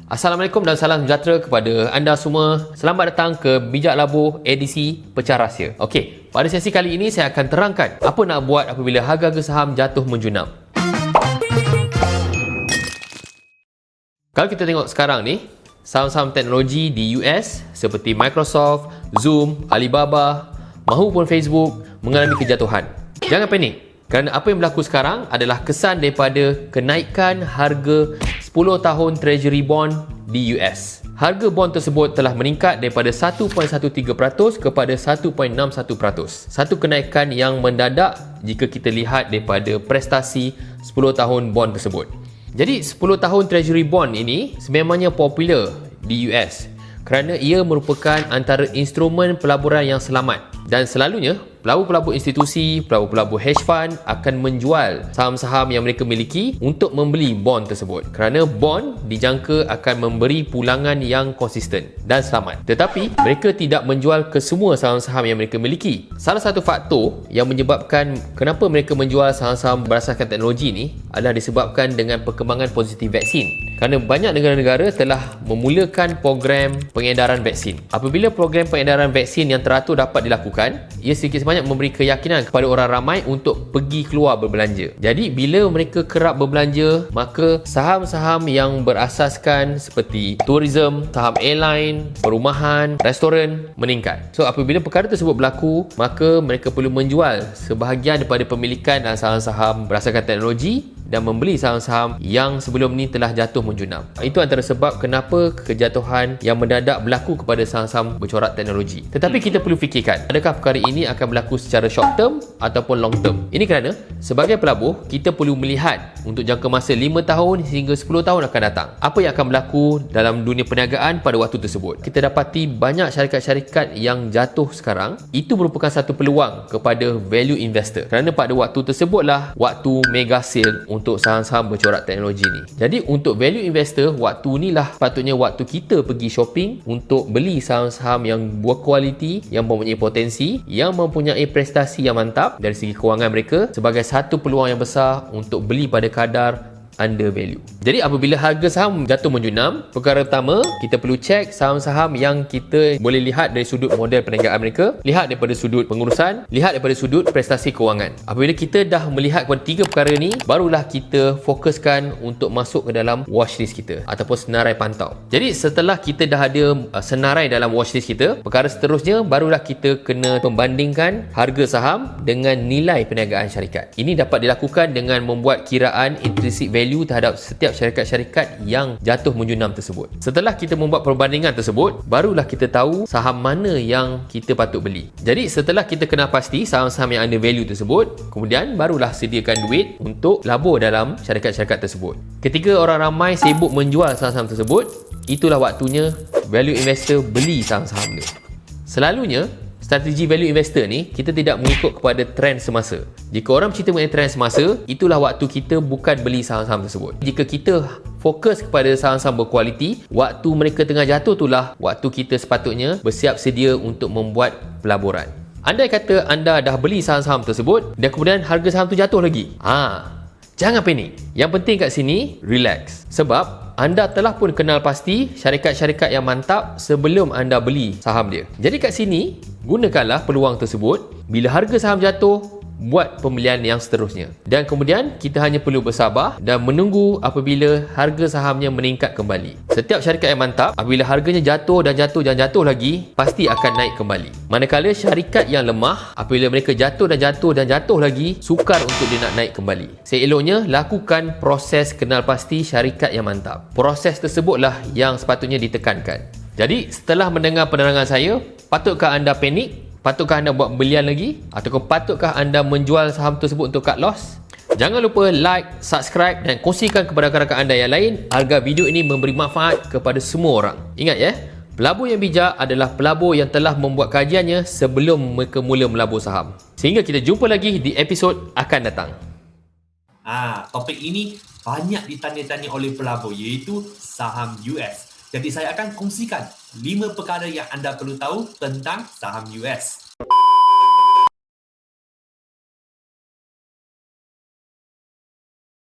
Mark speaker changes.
Speaker 1: Assalamualaikum dan salam sejahtera kepada anda semua. Selamat datang ke Bijak Labur edisi Pecah Rahsia. Okey, pada sesi kali ini saya akan terangkan apa nak buat apabila harga-harga saham jatuh menjunam. Kalau kita tengok sekarang ni, saham-saham teknologi di US seperti Microsoft, Zoom, Alibaba mahupun Facebook mengalami kejatuhan. Jangan panik, kerana apa yang berlaku sekarang adalah kesan daripada kenaikan harga 10 tahun Treasury Bond di US. Harga bond tersebut telah meningkat daripada 1.13% kepada 1.61%. Satu kenaikan yang mendadak jika kita lihat daripada prestasi 10 tahun bond tersebut. Jadi 10 tahun Treasury Bond ini sememangnya popular di US kerana ia merupakan antara instrumen pelaburan yang selamat, dan selalunya pelabur-pelabur institusi, pelabur-pelabur hedge fund akan menjual saham-saham yang mereka miliki untuk membeli bond tersebut kerana bond dijangka akan memberi pulangan yang konsisten dan selamat. Tetapi mereka tidak menjual ke semua saham-saham yang mereka miliki. Salah satu faktor yang menyebabkan kenapa mereka menjual saham-saham berdasarkan teknologi ni adalah disebabkan dengan perkembangan positif vaksin. Kerana banyak negara-negara telah memulakan program pengedaran vaksin. Apabila program pengedaran vaksin yang teratur dapat dilakukan, ia sedikit sebanyak memberi keyakinan kepada orang ramai untuk pergi keluar berbelanja. Jadi bila mereka kerap berbelanja, maka saham-saham yang berasaskan seperti tourism, saham airline, perumahan, restoran meningkat. So apabila perkara tersebut berlaku, maka mereka perlu menjual sebahagian daripada pemilikan dan saham-saham berdasarkan teknologi dan membeli saham-saham yang sebelum ni telah jatuh menjunam. Itu antara sebab kenapa kejatuhan yang mendadak berlaku kepada saham-saham bercorak teknologi. Tetapi kita perlu fikirkan, adakah perkara ini akan berlaku secara short term ataupun long term? Ini kerana sebagai pelabur, kita perlu melihat untuk jangka masa 5 tahun hingga 10 tahun akan datang. Apa yang akan berlaku dalam dunia perniagaan pada waktu tersebut? Kita dapati banyak syarikat-syarikat yang jatuh sekarang, itu merupakan satu peluang kepada value investor. Kerana pada waktu tersebutlah waktu mega sale untuk saham-saham bercorak teknologi ni. Jadi untuk value investor, waktu inilah patutnya waktu kita pergi shopping untuk beli saham-saham yang berkualiti, yang mempunyai potensi, yang mempunyai prestasi yang mantap dari segi kewangan mereka, sebagai satu peluang yang besar untuk beli pada kadar under value. Jadi apabila harga saham jatuh menjunam, perkara pertama kita perlu cek saham-saham yang kita boleh lihat dari sudut model perniagaan mereka, lihat daripada sudut pengurusan, lihat daripada sudut prestasi kewangan. Apabila kita dah melihat kepada tiga perkara ni, barulah kita fokuskan untuk masuk ke dalam watchlist kita ataupun senarai pantau. Jadi setelah kita dah ada senarai dalam watchlist kita, perkara seterusnya barulah kita kena membandingkan harga saham dengan nilai perniagaan syarikat. Ini dapat dilakukan dengan membuat kiraan intrinsic value terhadap setiap syarikat-syarikat yang jatuh menjunam tersebut. Setelah kita membuat perbandingan tersebut, barulah kita tahu saham mana yang kita patut beli. Jadi setelah kita kenal pasti saham-saham yang under value tersebut, kemudian barulah sediakan duit untuk labur dalam syarikat-syarikat tersebut. Ketika orang ramai sibuk menjual saham-saham tersebut, itulah waktunya value investor beli saham-saham dia. Selalunya strategi value investor ni, kita tidak mengikut kepada trend semasa. Jika orang bercerita mengenai trend semasa, itulah waktu kita bukan beli saham-saham tersebut. Jika kita fokus kepada saham-saham berkualiti, waktu mereka tengah jatuh itulah waktu kita sepatutnya bersiap sedia untuk membuat pelaburan. Andai kata anda dah beli saham-saham tersebut dan kemudian harga saham tu jatuh lagi, jangan panik. Yang penting kat sini, relax. Sebab anda telah pun kenal pasti syarikat-syarikat yang mantap sebelum anda beli saham dia. Jadi kat sini, gunakanlah peluang tersebut. Bila harga saham jatuh, buat pembelian yang seterusnya. Dan kemudian kita hanya perlu bersabar dan menunggu apabila harga sahamnya meningkat kembali. Setiap syarikat yang mantap, apabila harganya jatuh dan jatuh dan jatuh lagi, pasti akan naik kembali. Manakala syarikat yang lemah, apabila mereka jatuh dan jatuh dan jatuh lagi, sukar untuk dia nak naik kembali. Seeloknya, lakukan proses kenal pasti syarikat yang mantap. Proses tersebutlah yang sepatutnya ditekankan. Jadi, setelah mendengar penerangan saya, patutkah anda panik? Patutkah anda buat pembelian lagi? Atau patutkah anda menjual saham tersebut untuk cut loss? Jangan lupa like, subscribe dan kongsikan kepada rakan-rakan anda yang lain agar video ini memberi manfaat kepada semua orang. Ingat ya, pelabur yang bijak adalah pelabur yang telah membuat kajiannya sebelum mereka mula melabur saham. Sehingga kita jumpa lagi di episod akan datang.
Speaker 2: Topik ini banyak ditanya-tanya oleh pelabur, iaitu saham US. Jadi saya akan kongsikan 5 perkara yang anda perlu tahu tentang saham US.